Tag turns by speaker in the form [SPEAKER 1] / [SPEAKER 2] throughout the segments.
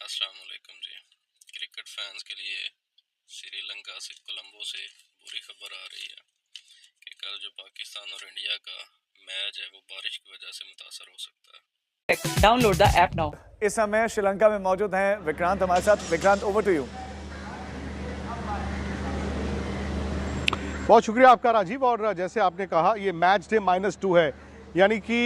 [SPEAKER 1] अस्सलाम वालेकुम जी। Cricket fans के लिए श्रीलंका से कोलंबो से बुरी खबर आ रही है कि कल जो पाकिस्तान और इंडिया का मैच है वो बारिश की वजह से मुतासर हो सकता है।
[SPEAKER 2] Download the app now.
[SPEAKER 3] इस समय श्रीलंका में मौजूद हैं विक्रांत हमारे साथ। Vikrant, over to you.
[SPEAKER 4] बहुत शुक्रिया आपका राजीव। और जैसे आपने कहा, ये मैच डे -2 है, यानी कि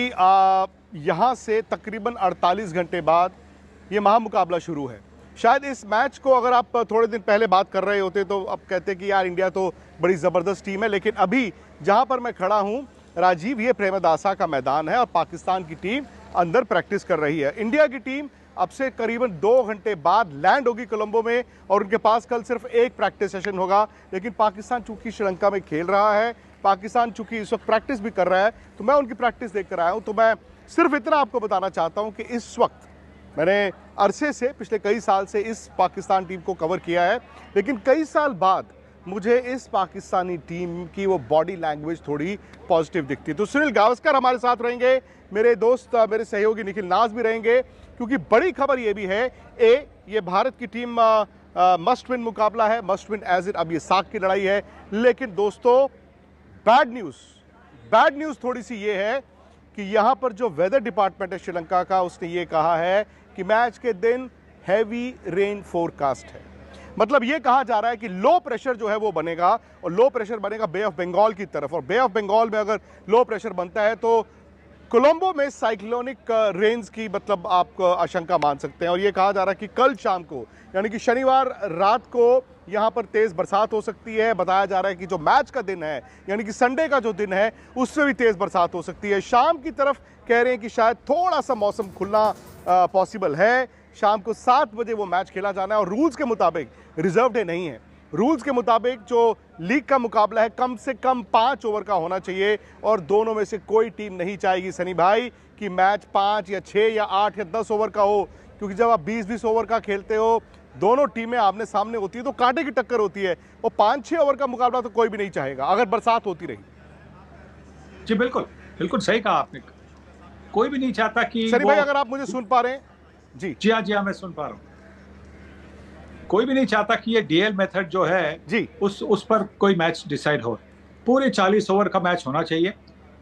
[SPEAKER 4] यहाँ से तकरीबन 48 घंटे बाद ये महामुकाबला शुरू है। शायद इस मैच को अगर आप थोड़े दिन पहले बात कर रहे होते तो अब कहते कि यार इंडिया तो बड़ी ज़बरदस्त टीम है, लेकिन अभी जहाँ पर मैं खड़ा हूँ राजीव, ये प्रेमदासा का मैदान है और पाकिस्तान की टीम अंदर प्रैक्टिस कर रही है। इंडिया की टीम अब से करीबन 2 घंटे बाद लैंड होगी कोलंबो में और उनके पास कल सिर्फ एक प्रैक्टिस सेशन होगा। लेकिन पाकिस्तान चूंकि श्रीलंका में खेल रहा है, पाकिस्तान चूंकि इस वक्त प्रैक्टिस भी कर रहा है, तो मैं उनकी प्रैक्टिस देख कर आया हूँ। तो मैं सिर्फ इतना आपको बताना चाहता हूँ कि इस वक्त मैंने अरसे से, पिछले कई साल से इस पाकिस्तान टीम को कवर किया है, लेकिन कई साल बाद मुझे इस पाकिस्तानी टीम की वो बॉडी लैंग्वेज थोड़ी पॉजिटिव दिखती। तो सुनील गावस्कर हमारे साथ रहेंगे, मेरे दोस्त, मेरे सहयोगी निखिल नाज भी रहेंगे, क्योंकि बड़ी खबर ये भी है, ये भारत की टीम मस्ट विन मुकाबला है, मस्ट विन एज इट, अब ये साख की लड़ाई है। लेकिन दोस्तों, बैड न्यूज़ थोड़ी सी ये है कि यहाँ पर जो वेदर डिपार्टमेंट है श्रीलंका का, उसने ये कहा है कि मैच के दिन हैवी रेन फोरकास्ट है। मतलब ये कहा जा रहा है कि लो प्रेशर जो है वो बनेगा, और लो प्रेशर बनेगा बे ऑफ बंगाल की तरफ, और बे ऑफ बंगाल में अगर लो प्रेशर बनता है तो कोलंबो में साइक्लोनिक रेंज की मतलब आप आशंका मान सकते हैं। और ये कहा जा रहा है कि कल शाम को, यानी कि शनिवार रात को, यहाँ पर तेज़ बरसात हो सकती है। बताया जा रहा है कि जो मैच का दिन है, यानी कि संडे का जो दिन है, उससे भी तेज़ बरसात हो सकती है। शाम की तरफ कह रहे हैं कि शायद थोड़ा सा मौसम खुलना पॉसिबल है। शाम को 7 बजे वो मैच खेला जाना है और रूल्स के मुताबिक रिजर्व डे नहीं है। रूल्स के मुताबिक जो लीग का मुकाबला है कम से कम 5 ओवर का होना चाहिए, और दोनों में से कोई टीम नहीं चाहेगी सनी भाई कि मैच 5 या 6 या 8 या 10 ओवर का हो, क्योंकि जब आप 20-20 ओवर का खेलते हो, दोनों टीमें आमने सामने होती है तो कांटे की टक्कर होती है, और 5-6 ओवर का मुकाबला तो कोई भी नहीं चाहेगा अगर बरसात होती रही।
[SPEAKER 5] जी बिल्कुल बिल्कुल सही कहा आपने। कोई भी नहीं चाहता कि
[SPEAKER 4] सनी भाई, अगर आप मुझे सुन पा रहे हैं।
[SPEAKER 5] जी हाँ, मैं सुन पा रहा हूँ। कोई भी नहीं चाहता कि ये डीएल मेथड जो है
[SPEAKER 4] जी
[SPEAKER 5] उस पर कोई मैच डिसाइड हो। पूरे 40 ओवर का मैच होना चाहिए,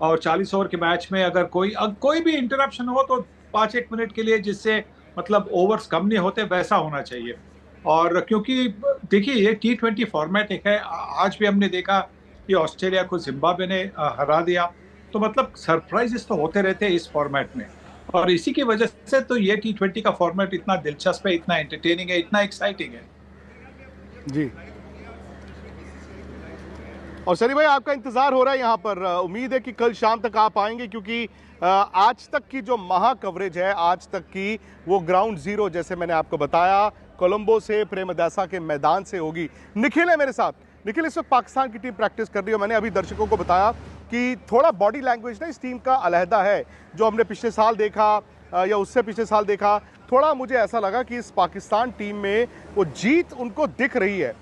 [SPEAKER 5] और 40 ओवर के मैच में अगर कोई भी इंटरप्शन हो तो 5-1 मिनट के लिए, जिससे मतलब ओवर्स कम नहीं होते, वैसा होना चाहिए। और क्योंकि देखिए, ये T20 फॉर्मेट एक है। आज भी हमने देखा कि ऑस्ट्रेलिया को जिम्बाब्वे ने हरा दिया, तो मतलब सरप्राइजेस तो होते रहते हैं इस फॉर्मेट में, और इसी की वजह से तो ये T20 का फॉर्मेट इतना दिलचस्प है, इतना एंटरटेनिंग है, इतना एक्साइटिंग है।
[SPEAKER 4] जी, और सनी भाई, आपका इंतजार हो रहा है यहाँ पर। उम्मीद है कि कल शाम तक आप आएंगे, क्योंकि आज तक की जो महा कवरेज है, आज तक की, वो ग्राउंड जीरो, जैसे मैंने आपको बताया, कोलंबो से, प्रेमदासा के मैदान से होगी। निखिल है मेरे साथ। निखिल, इस वक्त पाकिस्तान की टीम प्रैक्टिस कर रही है। मैंने अभी दर्शकों को बताया कि थोड़ा बॉडी लैंग्वेज ना इस टीम का अलहदा है, जो हमने पिछले साल देखा या उससे पिछले साल देखा। थोड़ा मुझे ऐसा लगा कि इस पाकिस्तान टीम में वो जीत उनको दिख रही है।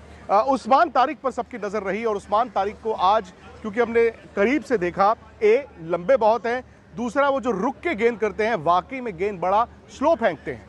[SPEAKER 4] उस्मान तारिक पर सबकी नज़र रही, और उस्मान तारिक को आज क्योंकि हमने करीब से देखा, लंबे बहुत हैं, दूसरा वो जो रुक के गेंद करते हैं, वाकई में गेंद बड़ा स्लो फेंकते हैं।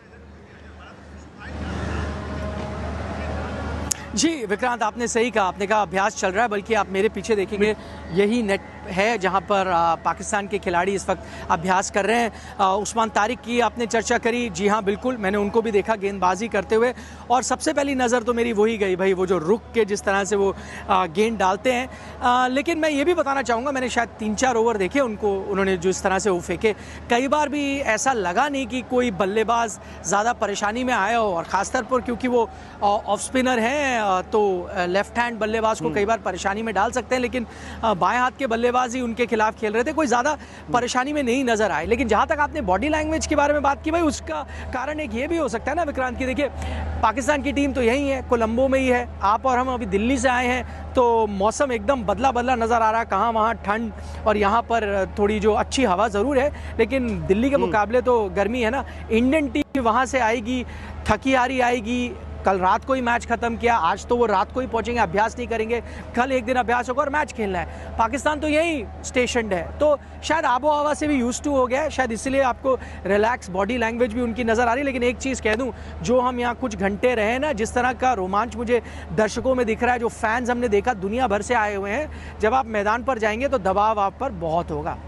[SPEAKER 2] जी विक्रांत, आपने सही कहा। आपने कहा अभ्यास चल रहा है, बल्कि आप मेरे पीछे देखेंगे, यही नेट है जहां पर पाकिस्तान के खिलाड़ी इस वक्त अभ्यास कर रहे हैं। उस्मान तारिक की आपने चर्चा करी। जी हाँ, बिल्कुल, मैंने उनको भी देखा गेंदबाजी करते हुए, और सबसे पहली नज़र तो मेरी वही गई भाई, वो जो रुक के जिस तरह से वो गेंद डालते हैं। लेकिन मैं ये भी बताना चाहूँगा, मैंने शायद 3-4 ओवर देखे उनको, उन्होंने जिस तरह से वो फेंके, कई बार भी ऐसा लगा नहीं कि कोई बल्लेबाज ज़्यादा परेशानी में आया हो, और ख़ासतौर पर क्योंकि वो ऑफ स्पिनर हैं तो लेफ्ट हैंड बल्लेबाज को कई बार परेशानी में डाल सकते हैं, लेकिन बाएं हाथ के बल्लेबाज ही उनके खिलाफ खेल रहे थे, कोई ज़्यादा परेशानी में नहीं नजर आए। लेकिन जहां तक आपने बॉडी लैंग्वेज के बारे में बात की भाई, उसका कारण एक ये भी हो सकता है ना विक्रांत, की देखिए पाकिस्तान की टीम तो यही है, कोलंबो में ही है। आप और हम अभी दिल्ली से आए हैं, तो मौसम एकदम बदला बदला नज़र आ रहा है, कहाँ वहाँ ठंड, और यहाँ पर थोड़ी जो अच्छी हवा ज़रूर है, लेकिन दिल्ली के मुकाबले तो गर्मी है ना। इंडियन टीम वहाँ से आएगी, थकी हारी आएगी, कल रात को ही मैच खत्म किया, आज तो वो रात को ही पहुंचेंगे, अभ्यास नहीं करेंगे, कल एक दिन अभ्यास होगा और मैच खेलना है। पाकिस्तान तो यही स्टेशनड है, तो शायद आबो हवा से भी यूज्ड टू हो गया है, शायद इसलिए आपको रिलैक्स बॉडी लैंग्वेज भी उनकी नज़र आ रही है। लेकिन एक चीज़ कह दूं, जो हम यहाँ कुछ घंटे रहे ना, जिस तरह का रोमांच मुझे दर्शकों में दिख रहा है, जो फैंस हमने देखा दुनिया भर से आए हुए हैं, जब आप मैदान पर जाएंगे तो दबाव आप पर बहुत होगा।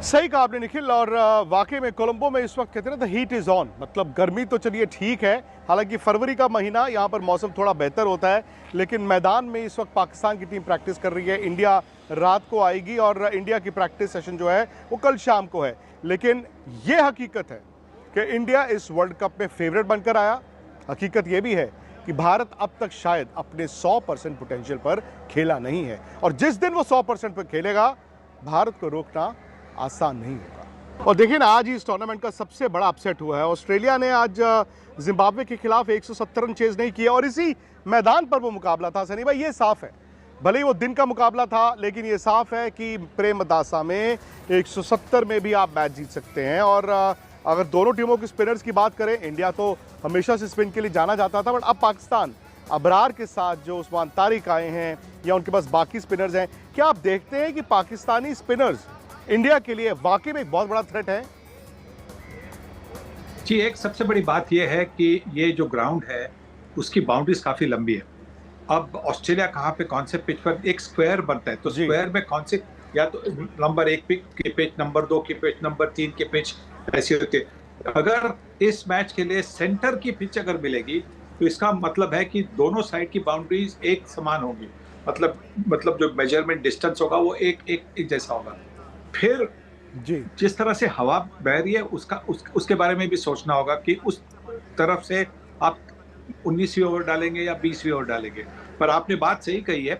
[SPEAKER 4] सही कहा आपने निखिल, और वाकई में कोलंबो में इस वक्त कहते हैं ना द हीट इज ऑन, मतलब गर्मी तो चलिए ठीक है, हालांकि फरवरी का महीना यहाँ पर मौसम थोड़ा बेहतर होता है, लेकिन मैदान में इस वक्त पाकिस्तान की टीम प्रैक्टिस कर रही है। इंडिया रात को आएगी और इंडिया की प्रैक्टिस सेशन जो है वो कल शाम को है। लेकिन ये हकीकत है कि इंडिया इस वर्ल्ड कप में फेवरेट बनकर आया। हकीकत ये भी है कि भारत अब तक शायद अपने 100% पोटेंशियल पर खेला नहीं है, और जिस दिन वो 100% पर खेलेगा भारत को रोकना आसान नहीं होगा। और देखिए ना, आज ही इस टूर्नामेंट का सबसे बड़ा अपसेट हुआ है। ऑस्ट्रेलिया ने आज जिम्बाब्वे के खिलाफ 170 रन चेज नहीं किए, और इसी मैदान पर वो मुकाबला था। सनी भाई, ये साफ है, भले ही वो दिन का मुकाबला था, लेकिन ये साफ है कि प्रेमदासा में 170 में भी आप मैच जीत सकते हैं। और अगर दोनों टीमों के स्पिनर्स की बात करें, इंडिया तो हमेशा से स्पिन के लिए जाना जाता था, बट अब पाकिस्तान अबरार के साथ जो उस्मान तारिक आए हैं या उनके पास बाकी स्पिनर्स हैं, क्या आप देखते हैं कि पाकिस्तानी स्पिनर्स इंडिया के लिए वाकई में एक बहुत बड़ा थ्रेट है?
[SPEAKER 5] जी, एक सबसे बड़ी बात यह है कि ये जो ग्राउंड है उसकी बाउंड्रीज काफी लंबी है। अब ऑस्ट्रेलिया कहाँ पे कौन से पिच पर एक स्क्वायर बनता है, तो स्क्वायर में कौन से, या तो नंबर 1 की पिच, नंबर 2 की पिच, नंबर 3 की पिच, ऐसे होते। अगर इस मैच के लिए सेंटर की पिच अगर मिलेगी तो इसका मतलब है कि दोनों साइड की बाउंड्रीज एक समान होगी, मतलब जो मेजरमेंट डिस्टेंस होगा वो एक जैसा होगा। फिर
[SPEAKER 4] जी,
[SPEAKER 5] जिस तरह से हवा बह रही है उसके बारे में भी सोचना होगा कि उस तरफ से आप 19वीं ओवर डालेंगे या 20वीं ओवर डालेंगे। पर आपने बात सही कही है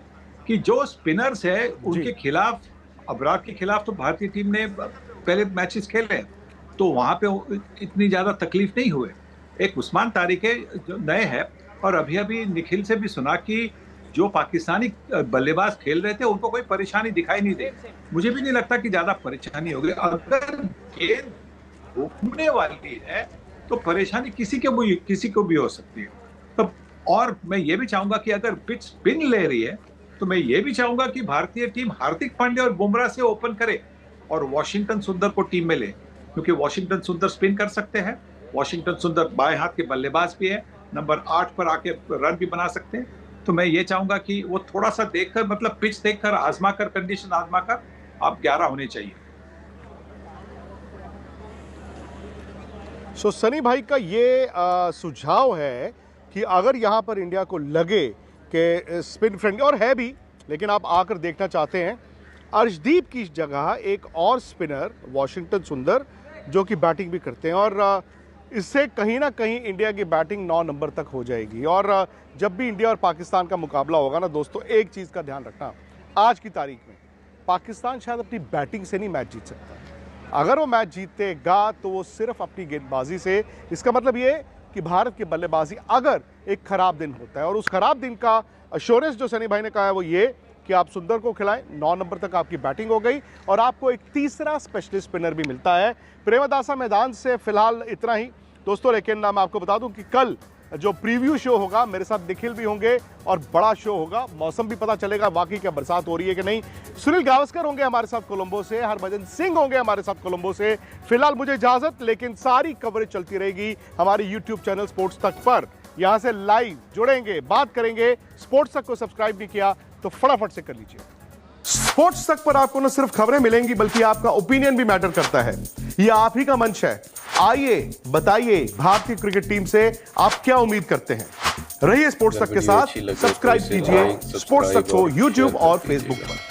[SPEAKER 5] कि जो स्पिनर्स है उनके खिलाफ, अबरार के खिलाफ तो भारतीय टीम ने पहले मैचेस खेले, तो वहां पे इतनी ज्यादा तकलीफ नहीं हुए। एक उस्मान तारिक है जो नए हैं, और अभी निखिल से भी सुना कि जो पाकिस्तानी बल्लेबाज खेल रहे थे उनको कोई परेशानी दिखाई नहीं दी। मुझे भी नहीं लगता कि ज्यादा परेशानी होगी। अगर गेंद घूमने वाली है तो परेशानी किसी को भी हो सकती है। तो और मैं ये भी चाहूंगा कि अगर पिच स्पिन ले रही है तो मैं ये भी चाहूंगा कि भारतीय टीम हार्दिक पांड्या और बुमराह से ओपन करे और वॉशिंगटन सुंदर को टीम में ले, क्योंकि वॉशिंगटन सुंदर स्पिन कर सकते हैं। वॉशिंगटन सुंदर बाएं हाथ के बल्लेबाज भी है, नंबर 8 पर आके रन भी बना सकते हैं। तो मैं ये चाहूंगा कि वो थोड़ा सा देखकर, मतलब पिच देखकर, आजमाकर, कंडीशन आजमाकर आप 11 होने चाहिए।
[SPEAKER 4] सो सनी भाई का ये सुझाव है कि अगर यहाँ पर इंडिया को लगे कि स्पिन फ्रेंडली, और है भी, लेकिन आप आकर देखना चाहते हैं, अर्शदीप की जगह एक और स्पिनर वॉशिंगटन सुंदर जो कि बैटिंग भी करते हैं, और इससे कहीं ना कहीं इंडिया की बैटिंग 9 नंबर तक हो जाएगी। और जब भी इंडिया और पाकिस्तान का मुकाबला होगा ना दोस्तों, एक चीज़ का ध्यान रखना, आज की तारीख में पाकिस्तान शायद अपनी बैटिंग से नहीं मैच जीत सकता। अगर वो मैच जीतेगा तो वो सिर्फ अपनी गेंदबाजी से। इसका मतलब ये कि भारत की बल्लेबाजी अगर एक खराब दिन होता है, और उस खराब दिन का अश्योरेंस जो सनी भाई ने कहा है वो ये कि आप सुंदर को खिलाएं, 9 नंबर तक आपकी बैटिंग हो गई और आपको एक तीसरा स्पेशलिस्ट स्पिनर भी मिलता है। प्रेमदासा मैदान से फिलहाल इतना ही दोस्तों, लेकिन मैं आपको बता दूं कि कल जो प्रीव्यू शो होगा मेरे साथ निखिल भी होंगे और बड़ा शो होगा, मौसम भी पता चलेगा वाकई क्या बरसात हो रही है कि नहीं। सुनील गावस्कर होंगे हमारे साथ कोलंबो से, हरभजन सिंह होंगे हमारे साथ कोलंबो से। फिलहाल मुझे इजाजत, लेकिन सारी कवरेज चलती रहेगी हमारे यूट्यूब चैनल स्पोर्ट्स तक पर। यहां से लाइव जुड़ेंगे, बात करेंगे। स्पोर्ट्स तक को सब्सक्राइब नहीं किया तो फटाफट से कर लीजिए। स्पोर्ट्स तक पर आपको न सिर्फ खबरें मिलेंगी बल्कि आपका ओपिनियन भी मैटर करता है। ये आप ही का मंच है। आइए बताइए भारतीय क्रिकेट टीम से आप क्या उम्मीद करते हैं। रहिए स्पोर्ट्स तक के साथ, सब्सक्राइब कीजिए स्पोर्ट्स तक को यूट्यूब और फेसबुक पर।